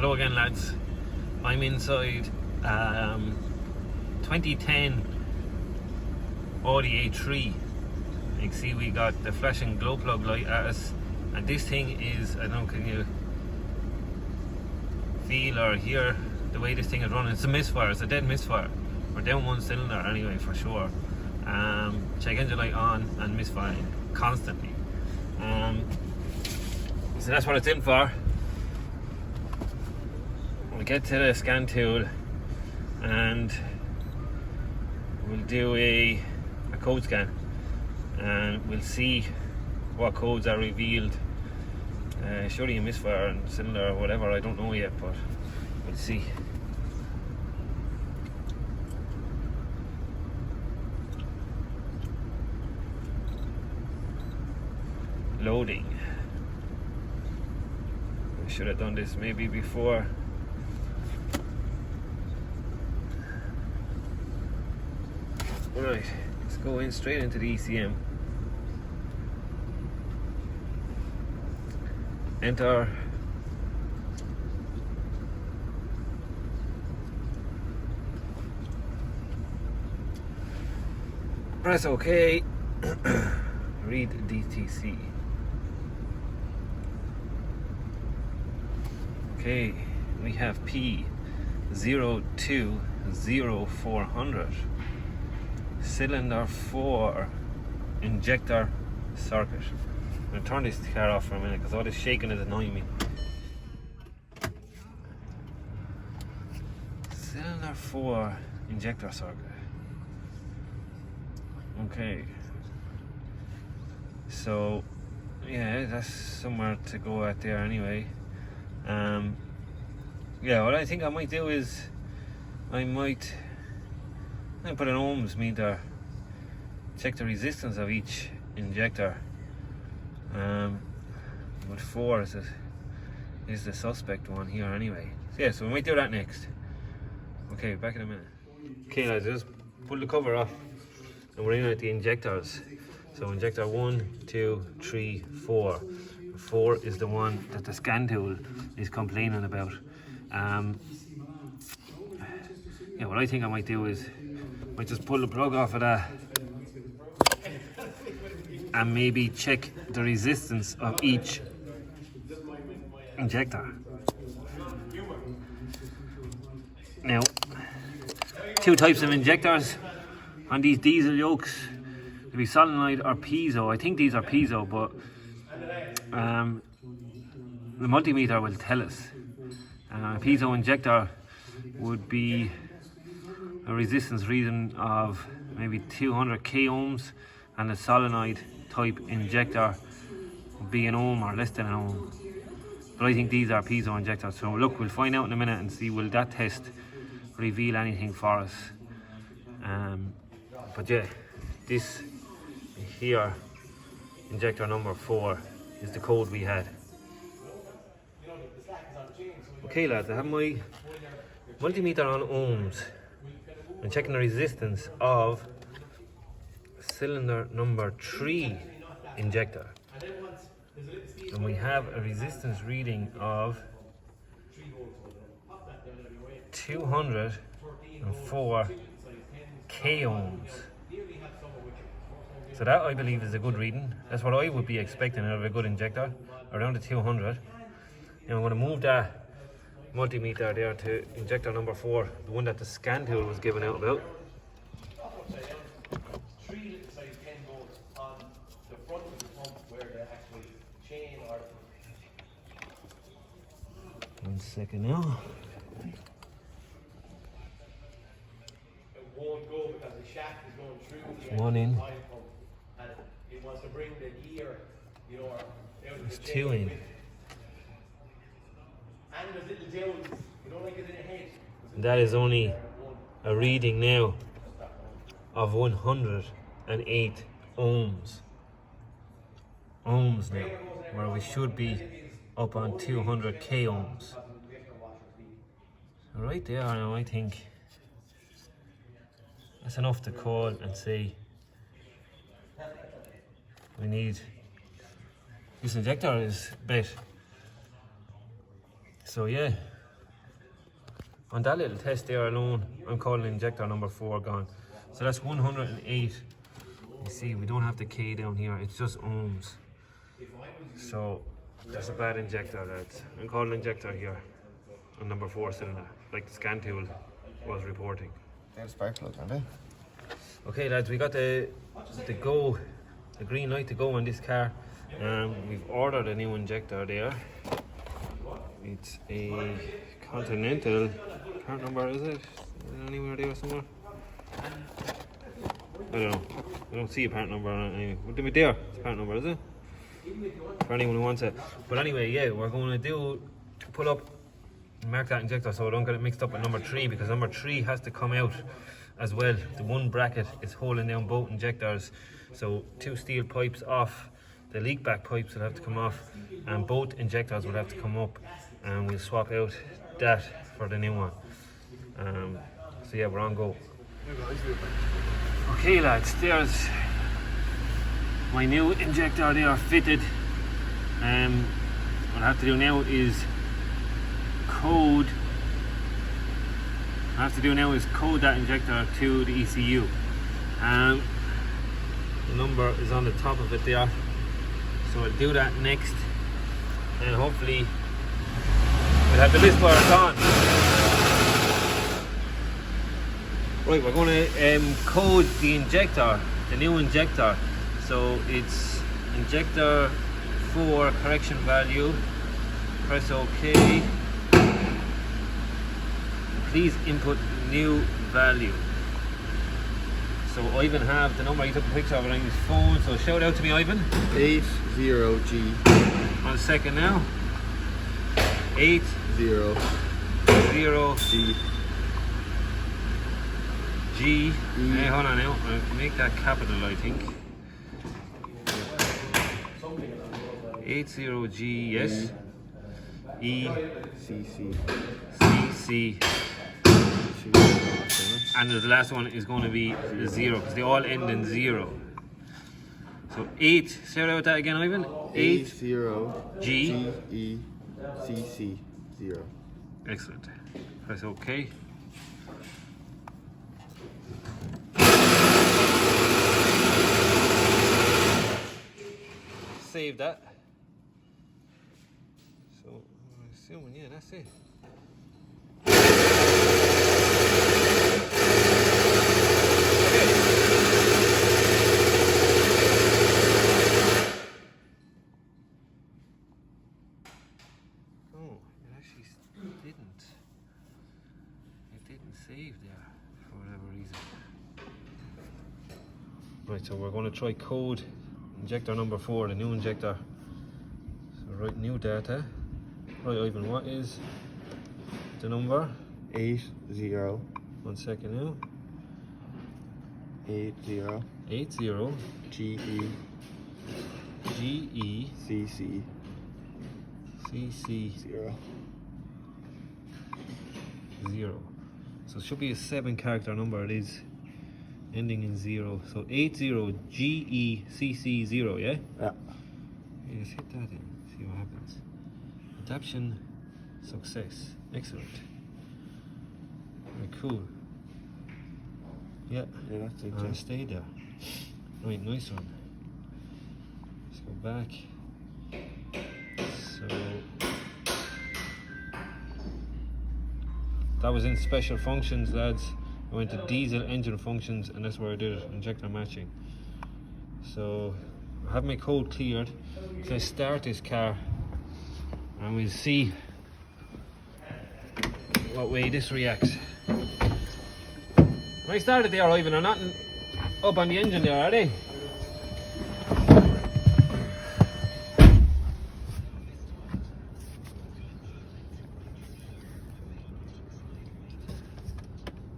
Hello again, lads. I'm inside 2010 Audi A3. You can see we got the flashing glow plug light at us, and this thing is, I don't know, can you feel or hear the way this thing is running? It's a misfire, it's a dead misfire. We're down one cylinder anyway, for sure. Check engine light on and misfiring constantly. So that's what it's in for. We'll get to the scan tool and we'll do a code scan, and we'll see what codes are revealed. Surely a misfire and cylinder or whatever, I don't know yet, but we'll see. Loading. I should have done this maybe before. Right, let's go in straight into the ECM. Enter. Press OK. Read DTC. Okay, we have P020400. Cylinder 4 injector circuit. I'm going to turn this car off for a minute because all this shaking is annoying me. Cylinder 4 injector circuit. Okay. So, yeah, that's somewhere to go at there anyway. Yeah, what I think I might do is I might put an ohms meter, check the resistance of each injector. But 4 is the suspect one here anyway. So yeah, so we might do that next. Okay, back in a minute. Okay, lads, just pull the cover off and we're in at the injectors. So injector 1, 2, 3, 4. 4 is the one that the scan tool is complaining about. Yeah, what I think I might do is I might just pull the plug off of that and maybe check the resistance of each injector. Now, two types of injectors on these diesel yokes. There'll be solenoid or piezo. I think these are piezo, but the multimeter will tell us. A piezo injector would be a resistance reading of maybe 200 k ohms, and a solenoid type injector would be an ohm or less than an ohm. But I think these are piezo injectors. So look, we'll find out in a minute and see will that test reveal anything for us. But yeah, this here, injector number 4, is the code we had. Okay, lads, I have my multimeter on ohms. I'm checking the resistance of cylinder number 3 injector. And we have a resistance reading of 204 k ohms. So that, I believe, is a good reading. That's what I would be expecting out of a good injector, around the 200. And I'm going to move that multimeter there to injector number 4, the one that the scan tool was giving out about. One second now. It won't go because the shaft is going through the One in. pump, and it wants to bring the gear, you know, out of There's the 2 in. And there's little dowels, you don't like it in the head. That is only a reading now of 108 ohms. Ohms now, where we should be up on 200 k ohms. Right there now, I think that's enough to call and say we need this injector is bit. So yeah, on that little test there alone, I'm calling injector number 4 gone. So that's 108. You see, we don't have the K down here, it's just ohms. So that's a bad injector, lads. I'm calling injector here on number 4 cylinder, like the scan tool was reporting. There's spark plug, aren't they? Okay, lads, we got the green light to go on this car. We've ordered a new injector there. It's a Continental. Part number, is it? Is it anywhere there somewhere? I don't know. I don't see a part number on it anyway. What did we there? It's part number, is it? For anyone who wants it. But anyway, yeah, we're going to pull up and mark that injector so I don't get it mixed up with number 3, because number 3 has to come out as well. The one bracket is holding down both injectors, so 2 steel pipes off, the leak back pipes will have to come off, and both injectors will have to come up, and we'll swap out that for the new one. So yeah, we're on go. Okay lads, there's my new injector there fitted. What I have to do now is code that injector to the ECU. The number is on the top of it there, so I'll do that next, and hopefully we'll have the list wires on. Right, we're going to code the injector, the new injector. So it's injector 4 correction value. Press OK. Please input new value. So Ivan have the number, he took a picture of it on his phone, so shout out to me, Ivan. 80G. 1 second now. 80 G. Hey, hold on now. I'll make that capital, I think. 80G, yes. E. CC. And the last one is going to be 0, because they all end in 0. So 8, say out that again, Ivan. 80 G. E CC 0. Excellent. Press OK. Save that. So I'm assuming, yeah, that's it. Save there for whatever reason. Right, so we're going to try code injector number 4, the new injector. So write new data. Right, Ivan, what is the number? 80. 1 second now. 80 GE CC 0. So it should be a 7-character number. It is ending in 0. So 80 GECC 0, yeah? Yeah. You just hit that in, see what happens. Adaption success. Excellent. Very cool. Yeah, that's it. Stay there. Right, nice one. Let's go back. So that was in special functions, lads. I went to diesel engine functions, and that's where I did it, injector matching. So I have my code cleared. So I start this car and we'll see what way this reacts. When I started there, Ivan, they're not up on the engine there, are they?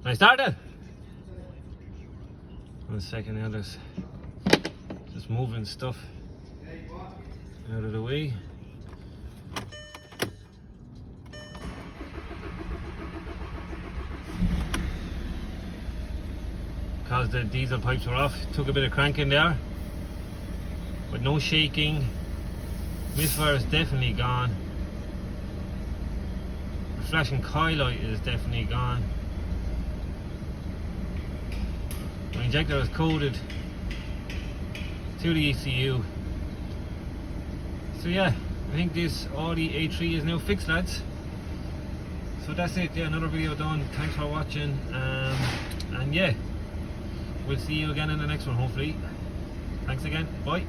I started. 1 second now, just moving stuff out of the way. Because the diesel pipes were off, took a bit of cranking there, but no shaking. Misfire is definitely gone. flashing coil light is definitely gone. My injector is coded to the ECU. So yeah, I think this Audi A3 is now fixed, lads. So that's it. Yeah, another video done. Thanks for watching, and yeah, we'll see you again in the next one, hopefully. Thanks again. Bye.